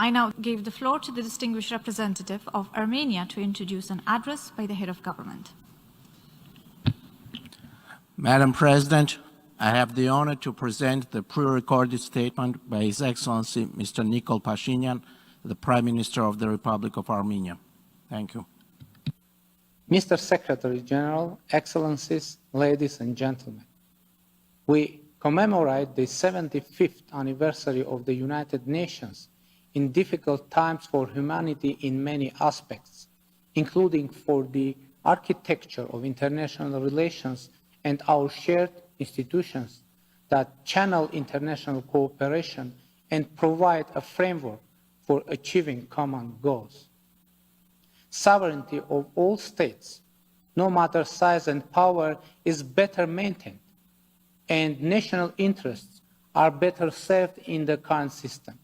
I now give the floor to the distinguished representative of Armenia to introduce an address by the head of government. Madam President, I have the honor to present the pre-recorded statement by His Excellency Mr. Nikol Phashinyan, the Prime Minister of the Republic of Armenia. Thank you. Mr. Secretary General, Excellencies, ladies and gentlemen, we commemorate the 75th anniversary of the United Nations in difficult times for humanity in many aspects, including for the architecture of international relations and our shared institutions that channel international cooperation and provide a framework for achieving common goals. Sovereignty of all states, no matter size and power, is better maintained, and national interests are better served in the current system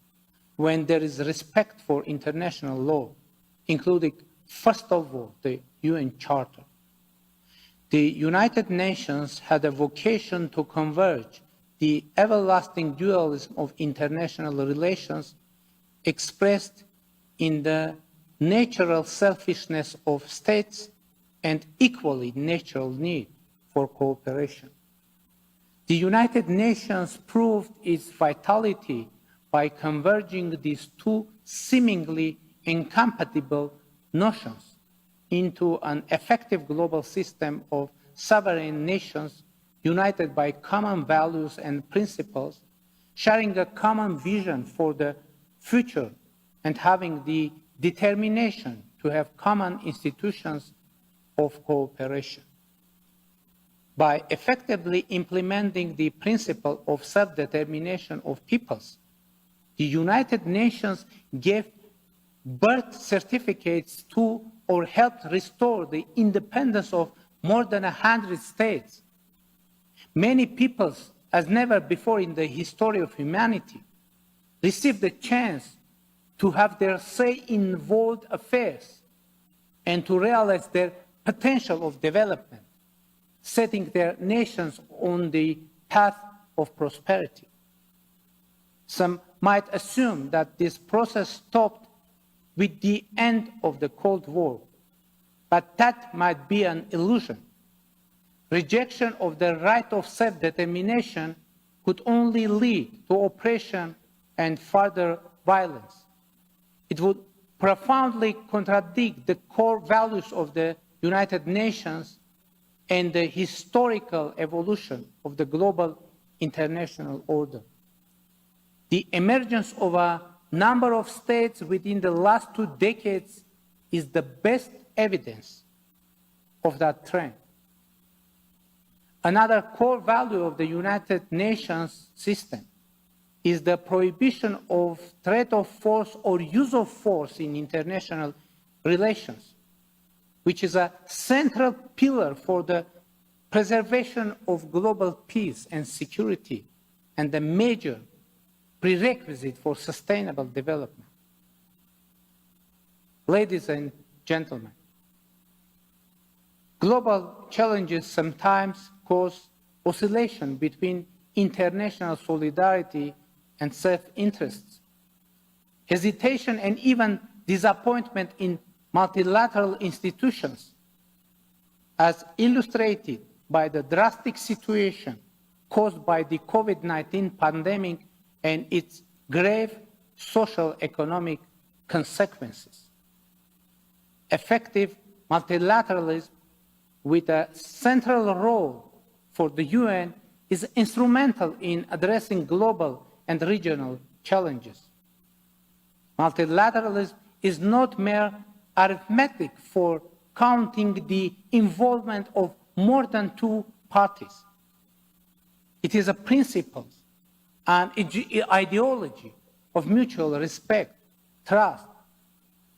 when there is respect for international law, including, first of all, the UN Charter. The United Nations had a vocation to converge the everlasting dualism of international relations expressed in the natural selfishness of states and equally natural need for cooperation. The United Nations proved its vitality by converging these two seemingly incompatible notions into an effective global system of sovereign nations united by common values and principles, sharing a common vision for the future and having the determination to have common institutions of cooperation. By effectively implementing the principle of self-determination of peoples, the United Nations gave birth certificates to or helped restore the independence of more than 100 states. Many peoples, as never before in the history of humanity, received the chance to have their say in world affairs and to realize their potential of development, setting their nations on the path of prosperity. Some might assume that this process stopped with the end of the Cold War, but that might be an illusion. Rejection of the right of self-determination could only lead to oppression and further violence. It would profoundly contradict the core values of the United Nations and the historical evolution of the global international order. The emergence of a number of states within the last 2 decades is the best evidence of that trend. Another core value of the United Nations system is the prohibition of threat of force or use of force in international relations, which is a central pillar for the preservation of global peace and security and a major prerequisite for sustainable development. Ladies and gentlemen, global challenges sometimes cause oscillation between international solidarity and self-interests, hesitation and even disappointment in multilateral institutions, as illustrated by the drastic situation caused by the COVID-19 pandemic and its grave social-economic consequences. Effective multilateralism with a central role for the UN is instrumental in addressing global and regional challenges. Multilateralism is not mere arithmetic for counting the involvement of more than 2 parties. It is a principle, an ideology of mutual respect, trust,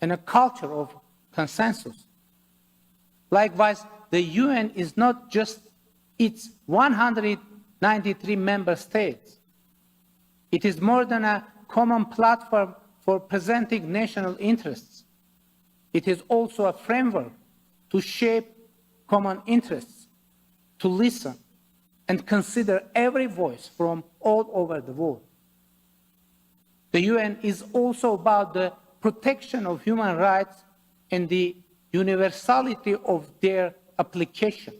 and a culture of consensus. Likewise, the UN is not just its 193 member states. It is more than a common platform for presenting national interests. It is also a framework to shape common interests, to listen and consider every voice from all over the world. The UN is also about the protection of human rights and the universality of their application.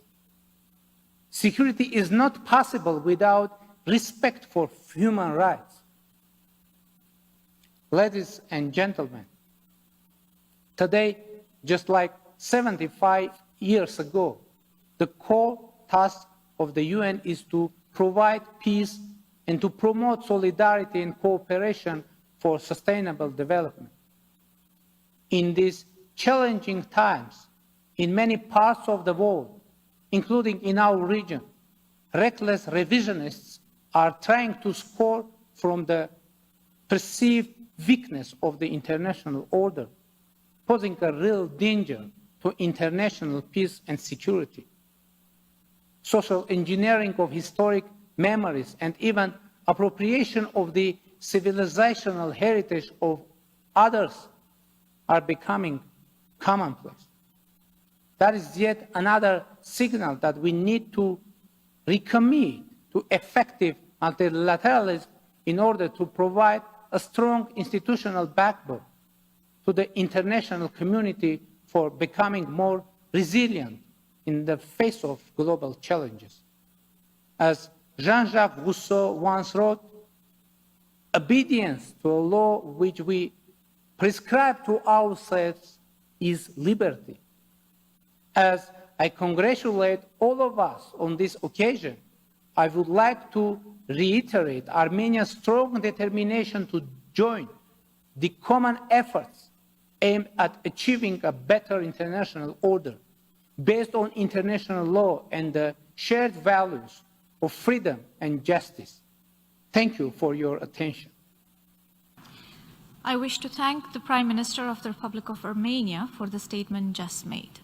Security is not possible without respect for human rights. Ladies and gentlemen, today, just like 75 years ago, the core task of the UN is to provide peace and to promote solidarity and cooperation for sustainable development. In these challenging times, in many parts of the world, including in our region, reckless revisionists are trying to score from the perceived weakness of the international order, posing a real danger to international peace and security. Social engineering of historic memories and even appropriation of the civilizational heritage of others are becoming commonplace. That is yet another signal that we need to recommit to effective multilateralism in order to provide a strong institutional backbone to the international community for becoming more resilient in the face of global challenges. As Jean-Jacques Rousseau once wrote, obedience to a law which we prescribe to ourselves is liberty. As I congratulate all of us on this occasion, I would like to reiterate Armenia's strong determination to join the common efforts aimed at achieving a better international order based on international law and the shared values of freedom and justice. Thank you for your attention. I wish to thank the Prime Minister of the Republic of Armenia for the statement just made.